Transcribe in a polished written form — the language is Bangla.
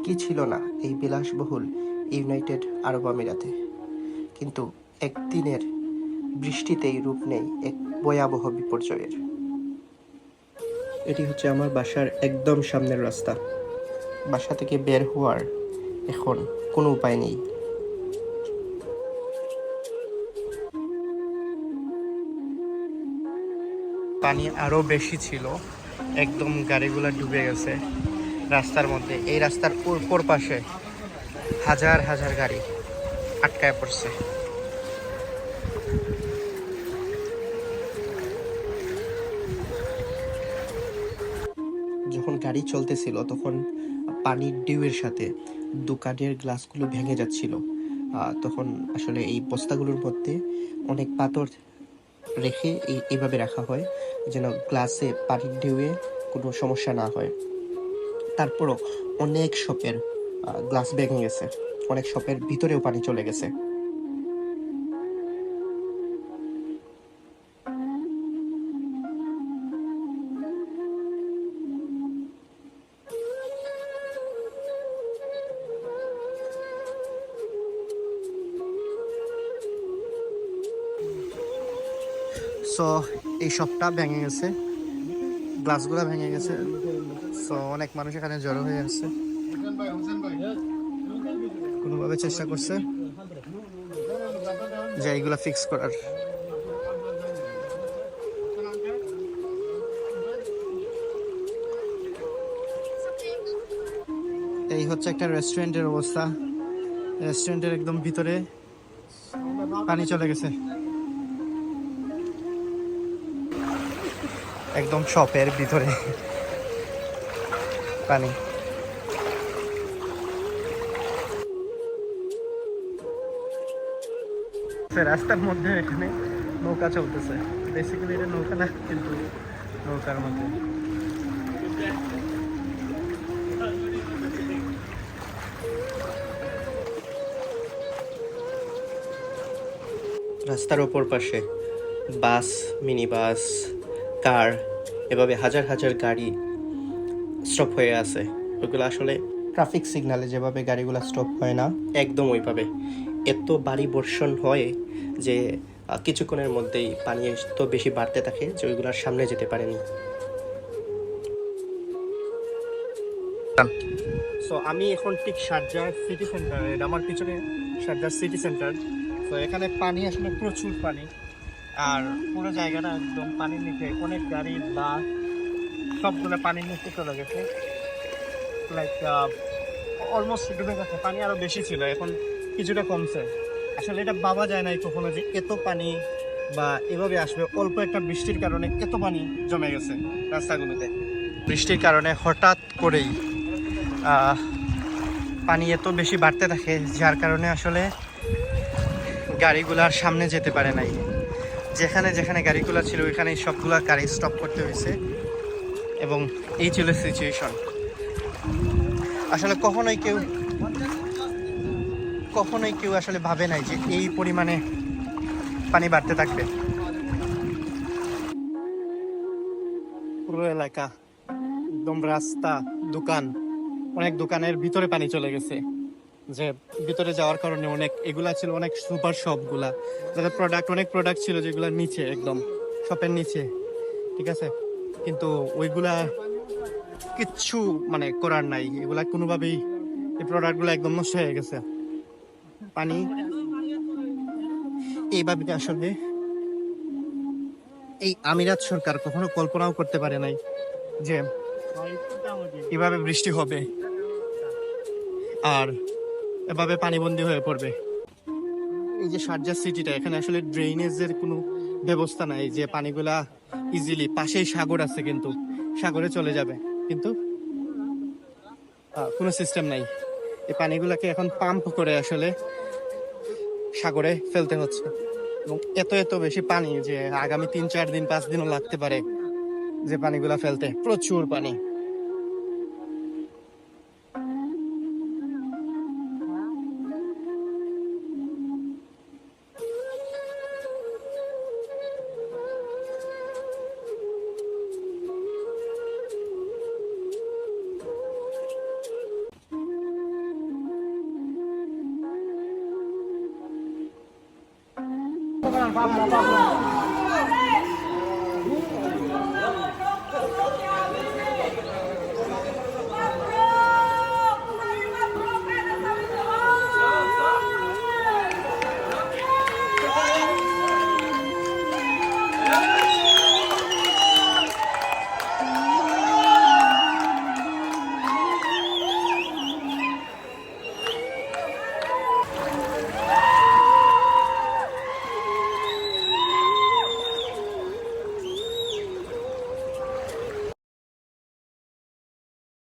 বৃষ্টি ছিল না এই বিলাসবহুল ইউনাইটেড আরব আমিরাতে, কিন্তু একদিনের বৃষ্টিতেই রূপ নেই এক ভয়াবহ বিপর্যয়ের। এটি হচ্ছে আমার বাসার একদম সামনের রাস্তা। বাসা থেকে বের হওয়ার এখন কোনো উপায় নেই। পানি আরও বেশি ছিল, একদম গাড়িগুলো ডুবে গেছে রাস্তার মধ্যে। এই রাস্তার উপর পাশে হাজার হাজার গাড়ি আটকায় পড়ছে। যখন গাড়ি চলতেছিল তখন পানির ঢেউয়ের সাথে দোকানের গ্লাসগুলো ভেঙে যাচ্ছিল। তখন আসলে এই বস্তাগুলোর মধ্যে অনেক পাথর রেখে এইভাবে রাখা হয় যেন গ্লাসে পানির ঢেউয়ে কোনো সমস্যা না হয়। তারপরও অনেক শপের গ্লাস ভেঙে গেছে, অনেক শপের ভিতরেও পানি চলে গেছে। সো এই শপটা ভেঙে গেছে, গ্লাসগুলো ভেঙে গেছে। সো অনেক মানুষ এখানে জড়ো হয়ে আসছে, কোনোভাবে চেষ্টা করছে যে এইগুলা ফিক্স করার। এই হচ্ছে একটা রেস্টুরেন্টের অবস্থা। রেস্টুরেন্টের একদম ভিতরে পানি চলে গেছে, একদম শপের ভিতরে পানি। রাস্তার মধ্যে এখানে নৌকা চলতেছে, বেসিক্যালি এটা নৌকা না, কিন্তু নৌকার মধ্যে। রাস্তার ওপর পাশে বাস, মিনি বাস, কার, এভাবে হাজার হাজার গাড়ি স্টপ হয়ে আছে। ওইগুলো আসলে ট্রাফিক সিগনালে যেভাবে গাড়িগুলো স্টপ হয় না, একদম ওইভাবে। এত ভারী বর্ষণ হয় যে কিছুক্ষণের মধ্যেই পানি এত বেশি বাড়তে থাকে যে ওইগুলোর সামনে যেতে পারেনি। সো আমি এখন ঠিক শারজাহ সিটি সেন্টার, এটা আমার পিছনে শারজাহ সিটি সেন্টার। তো এখানে পানি আসলে প্রচুর পানি, আর পুরো জায়গাটা একদম পানির নিচে। অনেক গাড়ি, বাস সবগুলো পানির নিচে চলে গেছে, লাইক অলমোস্ট ডুবে গেছে। পানি আরো বেশি ছিল, এখন কিছুটা কমছে। আসলে এটা ভাবা যায় নাই কখনো যে এত পানি বা এভাবে আসবে। অল্প একটা বৃষ্টির কারণে এত পানি জমে গেছে রাস্তাগুলোতে। বৃষ্টির কারণে হঠাৎ করেই পানি এত বেশি বাড়তে থাকে, যার কারণে আসলে গাড়িগুলার সামনে যেতে পারে নাই। যেখানে যেখানে গাড়িগুলো ছিল ওইখানে সবগুলা গাড়ি স্টপ করতে হয়েছে, এবং এই ছিল সিচুয়েশন। আসলে কখনোই কেউ আসলে ভাবে নাই যে এই পরিমাণে পানি বাড়তে থাকবে। পুরো এলাকা একদম, রাস্তা, দোকান, অনেক দোকানের ভিতরে পানি চলে গেছে। যে ভিতরে যাওয়ার কারণে এগুলা ছিল অনেক সুপার শপগুলা, যাদের অনেক প্রোডাক্ট ছিল যেগুলা নিচে, একদম শপের নিচে, ঠিক আছে। কিন্তু ওইগুলা কিচ্ছু মানে করার নাই, এগুলা কোনোভাবেই এই প্রোডাক্টগুলো একদম নষ্ট হয়ে গেছে। পানি এইভাবে আসলে এই আমিরাত সরকার কখনো কল্পনাও করতে পারে নাই যে এভাবে বৃষ্টি হবে আর এভাবে পানিবন্দী হয়ে পড়বে। এই যে শারজাহ সিটিটা, এখানে আসলে ড্রেনেজের কোনো ব্যবস্থা নাই যে পানিগুলা ইজিলি, পাশেই সাগর আছে কিন্তু সাগরে চলে যাবে, কিন্তু কোনো সিস্টেম নাই। এই পানিগুলাকে এখন পাম্প করে আসলে সাগরে ফেলতে হচ্ছে, এবং এত এত বেশি পানি যে আগামী 3-4 দিন 5 দিনও লাগতে পারে যে পানিগুলা ফেলতে। প্রচুর পানি। চট্টগ্রাম, পাবনা, পাবনা।